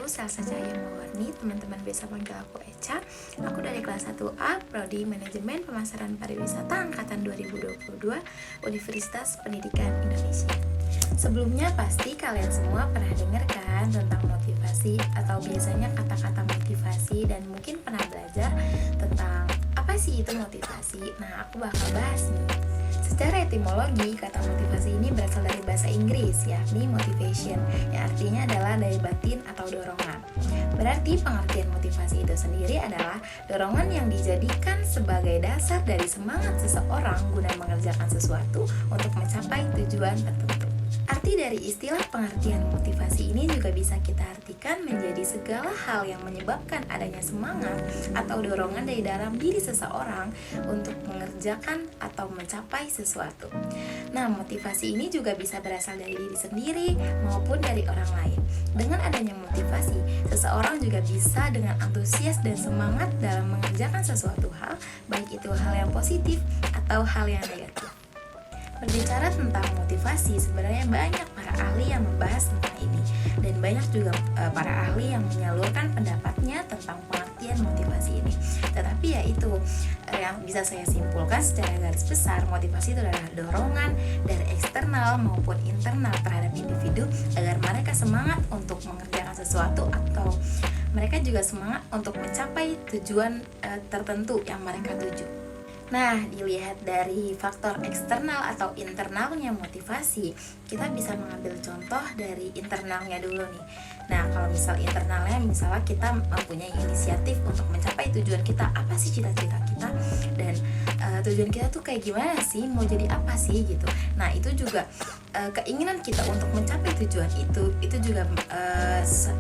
Salsa Cahaya Mawarni, teman-teman biasa panggil aku Eca. Aku dari kelas 1A, Prodi Manajemen Pemasaran Pariwisata Angkatan 2022, Universitas Pendidikan Indonesia. Sebelumnya pasti kalian semua pernah dengar kan tentang motivasi, atau biasanya kata-kata motivasi, dan mungkin pernah belajar tentang apa sih itu motivasi. Nah, aku bakal bahas nih. Secara etimologi, kata motivasi ini berasal dari bahasa Inggris, yakni motivation, yang artinya adalah daya batin atau dorongan. Berarti pengertian motivasi itu sendiri adalah dorongan yang dijadikan sebagai dasar dari semangat seseorang guna mengerjakan sesuatu untuk mencapai tujuan tertentu. Arti dari istilah pengertian motivasi ini juga bisa kita artikan menjadi segala hal yang menyebabkan adanya semangat atau dorongan dari dalam diri seseorang untuk mengerjakan atau mencapai sesuatu. Nah, motivasi ini juga bisa berasal dari diri sendiri maupun dari orang lain. Dengan adanya motivasi, seseorang juga bisa dengan antusias dan semangat dalam mengerjakan sesuatu hal, baik itu hal yang positif atau hal yang negatif. Berbicara tentang motivasi, sebenarnya banyak para ahli yang membahas tentang ini, dan banyak juga para ahli yang menyalurkan pendapatnya tentang pengertian motivasi ini. Tetapi ya itu yang bisa saya simpulkan secara garis besar, motivasi itu adalah dorongan dari eksternal maupun internal terhadap individu agar mereka semangat untuk mengerjakan sesuatu, atau mereka juga semangat untuk mencapai tujuan tertentu yang mereka tuju. Nah, dilihat dari faktor eksternal atau internalnya motivasi, kita bisa mengambil contoh dari internalnya dulu nih. Nah, kalau misal internalnya, misalnya kita mempunyai inisiatif untuk mencapai tujuan kita, apa sih cita-cita kita, dan tujuan kita tuh kayak gimana sih, mau jadi apa sih gitu. Nah, itu juga keinginan kita untuk mencapai tujuan itu juga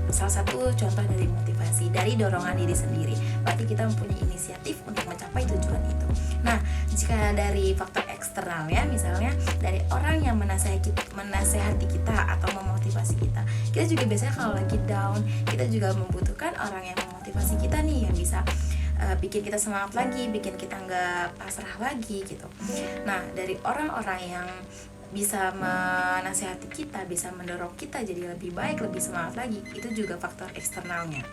salah satu contoh dari motivasi, dari dorongan diri sendiri. Berarti kita mempunyai inisiatif untuk mencapai tujuan itu. Nah, jika dari faktor eksternal ya, misalnya dari orang yang menasehati kita atau memotivasi kita juga biasanya kalau lagi down, kita juga membutuhkan orang yang memotivasi kita nih, yang bisa bikin kita semangat lagi, bikin kita nggak pasrah lagi gitu. Nah, dari orang-orang yang bisa menasehati kita, bisa mendorong kita jadi lebih baik, lebih semangat lagi, itu juga faktor eksternalnya.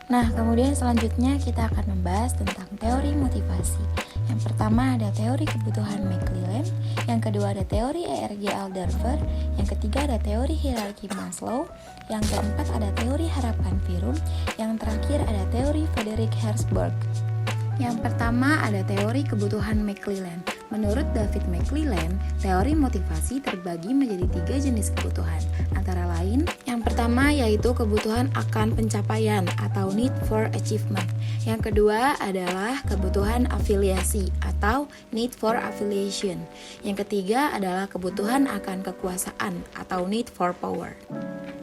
Nah, kemudian selanjutnya kita akan membahas tentang teori motivasi. Yang pertama ada teori kebutuhan McClelland, yang kedua ada teori ERG Alderfer, yang ketiga ada teori hierarki Maslow, yang keempat ada teori harapan Pirum, yang terakhir ada teori Frederick Herzberg. Yang pertama ada teori kebutuhan McClelland. Menurut David McClelland, teori motivasi terbagi menjadi 3 jenis kebutuhan. Antara lain, yang pertama yaitu kebutuhan akan pencapaian atau need for achievement. Yang kedua adalah kebutuhan afiliasi atau need for affiliation. Yang ketiga adalah kebutuhan akan kekuasaan atau need for power.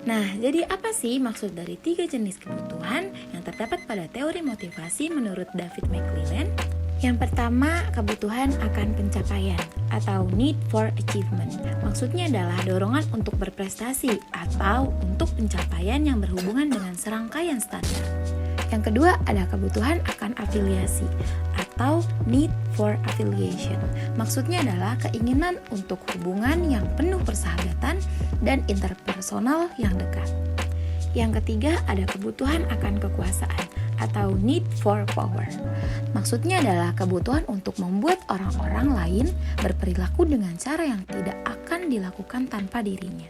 Nah, jadi apa sih maksud dari 3 jenis kebutuhan yang terdapat pada teori motivasi menurut David McClelland? Yang pertama, kebutuhan akan pencapaian atau need for achievement. Maksudnya adalah dorongan untuk berprestasi atau untuk pencapaian yang berhubungan dengan serangkaian standar. Yang kedua ada kebutuhan akan afiliasi atau need for affiliation. Maksudnya adalah keinginan untuk hubungan yang penuh persahabatan dan interpersonal yang dekat. Yang ketiga ada kebutuhan akan kekuasaan atau need for power. Maksudnya adalah kebutuhan untuk membuat orang-orang lain berperilaku dengan cara yang tidak akan dilakukan tanpa dirinya.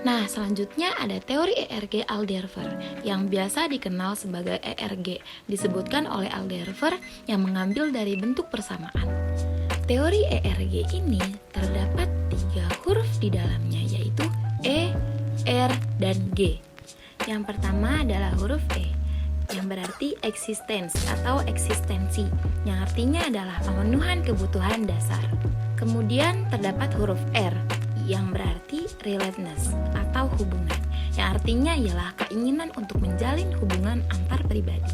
Nah, selanjutnya ada teori ERG Alderfer yang biasa dikenal sebagai ERG, disebutkan oleh Alderfer yang mengambil dari bentuk persamaan. Teori ERG ini terdapat 3 huruf di dalamnya, yaitu E, R, dan G. Yang pertama adalah huruf E, yang berarti existence atau eksistensi, yang artinya adalah pemenuhan kebutuhan dasar. Kemudian terdapat huruf R, yang berarti relatedness atau hubungan, yang artinya ialah keinginan untuk menjalin hubungan antar pribadi.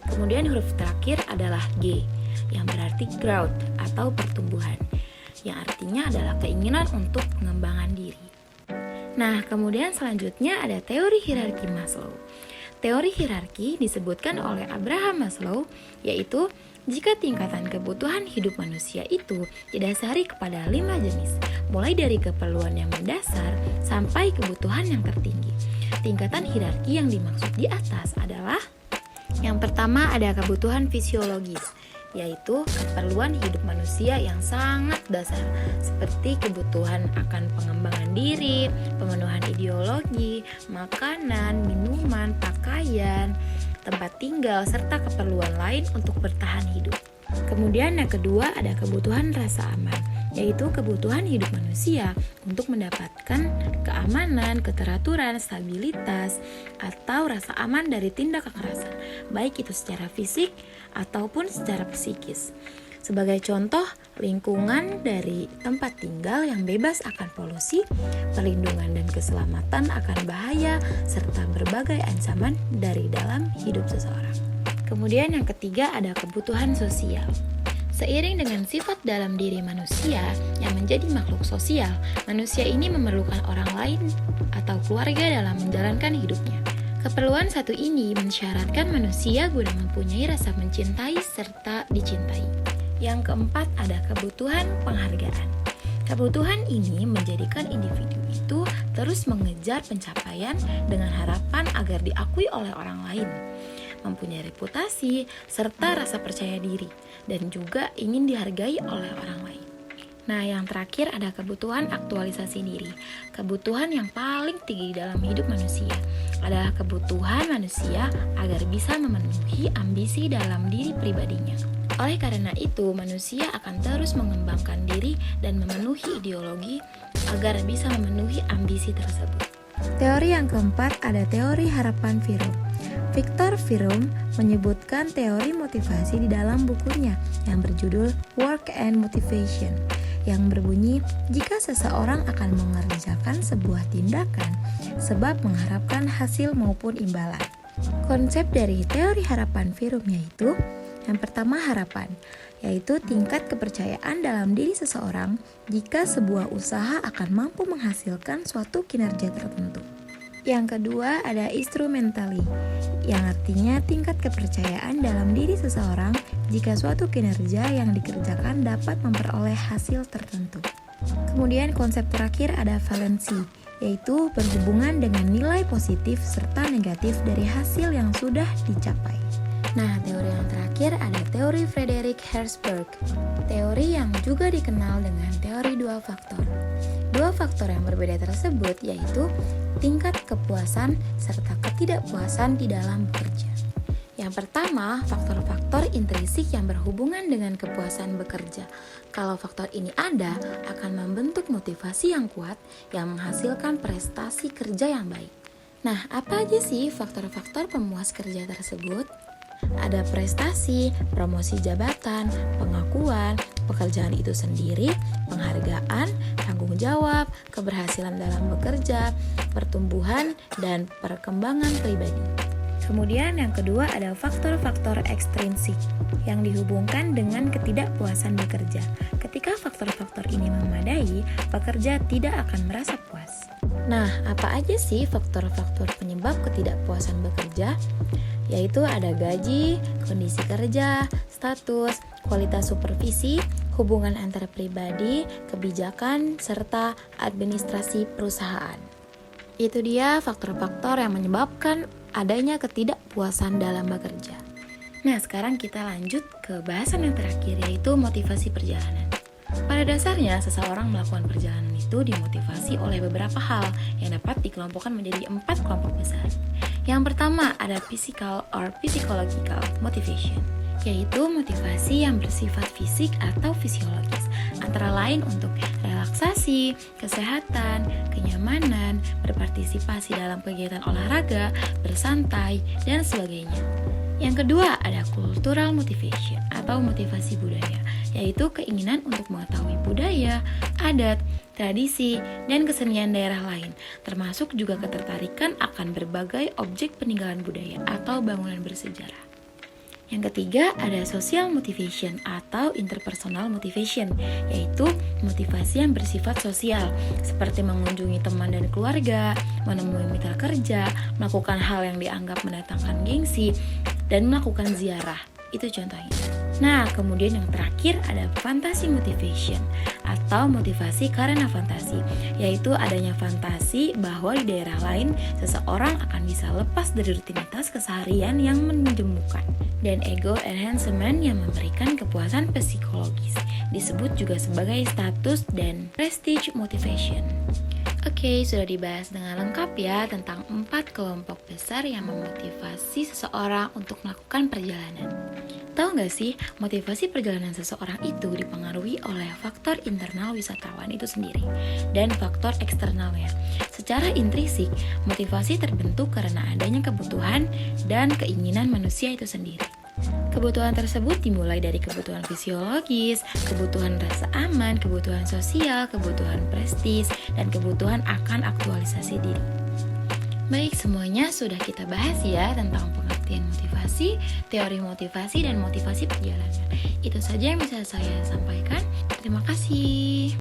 Kemudian huruf terakhir adalah G, yang berarti growth atau pertumbuhan, yang artinya adalah keinginan untuk pengembangan diri. Nah, kemudian selanjutnya ada teori hierarki Maslow. Teori hierarki disebutkan oleh Abraham Maslow, yaitu jika tingkatan kebutuhan hidup manusia itu didasari kepada 5 jenis, mulai dari keperluan yang mendasar sampai kebutuhan yang tertinggi. tingkatan hierarki yang dimaksud di atas adalah yang pertama ada kebutuhan fisiologis, yaitu keperluan hidup manusia yang sangat dasar, seperti kebutuhan akan pengembangan diri, pemenuhan ideologi, makanan, minuman, pakaian, tempat tinggal, serta keperluan lain untuk bertahan hidup. Kemudian yang kedua ada kebutuhan rasa aman, yaitu kebutuhan hidup manusia untuk mendapatkan keamanan, keteraturan, stabilitas, atau rasa aman dari tindak kekerasan, baik itu secara fisik ataupun secara psikis. Sebagai contoh, lingkungan dari tempat tinggal yang bebas akan polusi, perlindungan dan keselamatan akan bahaya, serta berbagai ancaman dari dalam hidup seseorang. Kemudian yang ketiga ada kebutuhan sosial. Seiring dengan sifat dalam diri manusia yang menjadi makhluk sosial, manusia ini memerlukan orang lain atau keluarga dalam menjalankan hidupnya. Keperluan satu ini mensyaratkan manusia guna mempunyai rasa mencintai serta dicintai. Yang keempat ada kebutuhan penghargaan. Kebutuhan ini menjadikan individu itu terus mengejar pencapaian dengan harapan agar diakui oleh orang lain, mempunyai reputasi serta rasa percaya diri, dan juga ingin dihargai oleh orang lain. Nah, yang terakhir ada kebutuhan aktualisasi diri. Kebutuhan yang paling tinggi dalam hidup manusia adalah kebutuhan manusia agar bisa memenuhi ambisi dalam diri pribadinya. Oleh karena itu, manusia akan terus mengembangkan diri dan memenuhi ideologi agar bisa memenuhi ambisi tersebut. Teori yang keempat ada teori harapan Fromm. Victor Fromm menyebutkan teori motivasi di dalam bukunya yang berjudul Work and Motivation, yang berbunyi, jika seseorang akan mengerjakan sebuah tindakan sebab mengharapkan hasil maupun imbalan. Konsep dari teori harapan Fromm yaitu yang pertama harapan, yaitu tingkat kepercayaan dalam diri seseorang jika sebuah usaha akan mampu menghasilkan suatu kinerja tertentu. Yang kedua ada instrumentally, yang artinya tingkat kepercayaan dalam diri seseorang jika suatu kinerja yang dikerjakan dapat memperoleh hasil tertentu. Kemudian konsep terakhir ada valency, yaitu berhubungan dengan nilai positif serta negatif dari hasil yang sudah dicapai. Nah, teori yang terakhir ada teori Frederick Herzberg, teori yang juga dikenal dengan teori dua faktor. Dua faktor yang berbeda tersebut yaitu tingkat kepuasan serta ketidakpuasan di dalam bekerja. Yang pertama, faktor-faktor intrinsik yang berhubungan dengan kepuasan bekerja. Kalau faktor ini ada, akan membentuk motivasi yang kuat yang menghasilkan prestasi kerja yang baik. Nah, apa aja sih faktor-faktor pemuas kerja tersebut? Ada prestasi, promosi jabatan, pengakuan, pekerjaan itu sendiri, penghargaan, tanggung jawab, keberhasilan dalam bekerja, pertumbuhan, dan perkembangan pribadi. Kemudian yang kedua ada faktor-faktor ekstrinsik yang dihubungkan dengan ketidakpuasan bekerja. Ketika faktor-faktor ini memadai, pekerja tidak akan merasa puas. Nah, apa aja sih faktor-faktor penyebab ketidakpuasan bekerja? Yaitu ada gaji, kondisi kerja, status, kualitas supervisi, hubungan antar pribadi, kebijakan, serta administrasi perusahaan. Itu dia faktor-faktor yang menyebabkan adanya ketidakpuasan dalam bekerja. Nah, sekarang kita lanjut ke bahasan yang terakhir, yaitu motivasi perjalanan. Pada dasarnya, seseorang melakukan perjalanan itu dimotivasi oleh beberapa hal yang dapat dikelompokkan menjadi 4 kelompok besar. Yang pertama ada physical or psychological motivation, yaitu motivasi yang bersifat fisik atau fisiologis, antara lain untuk relaksasi, kesehatan, kenyamanan, berpartisipasi dalam kegiatan olahraga, bersantai, dan sebagainya. Yang kedua ada cultural motivation atau motivasi budaya, yaitu keinginan untuk mengetahui budaya, adat, tradisi, dan kesenian daerah lain, termasuk juga ketertarikan akan berbagai objek peninggalan budaya atau bangunan bersejarah. Yang ketiga ada social motivation atau interpersonal motivation, yaitu motivasi yang bersifat sosial, seperti mengunjungi teman dan keluarga, menemui mitra kerja, melakukan hal yang dianggap mendatangkan gengsi, dan melakukan ziarah. Itu contohnya. Nah, kemudian yang terakhir ada fantasi motivation atau motivasi karena fantasi, yaitu adanya fantasi bahwa di daerah lain seseorang akan bisa lepas dari rutinitas keseharian yang menjemukan. Dan ego enhancement yang memberikan kepuasan psikologis, disebut juga sebagai status dan prestige motivation. Oke, sudah dibahas dengan lengkap ya tentang 4 kelompok besar yang memotivasi seseorang untuk melakukan perjalanan. Tahu nggak sih, motivasi perjalanan seseorang itu dipengaruhi oleh faktor internal wisatawan itu sendiri dan faktor eksternalnya. Secara intrinsik, motivasi terbentuk karena adanya kebutuhan dan keinginan manusia itu sendiri. Kebutuhan tersebut dimulai dari kebutuhan fisiologis, kebutuhan rasa aman, kebutuhan sosial, kebutuhan prestis, dan kebutuhan akan aktualisasi diri. Baik, semuanya sudah kita bahas ya tentang pengertian motivasi, teori motivasi, dan motivasi perjalanan. Itu saja yang bisa saya sampaikan. Terima kasih.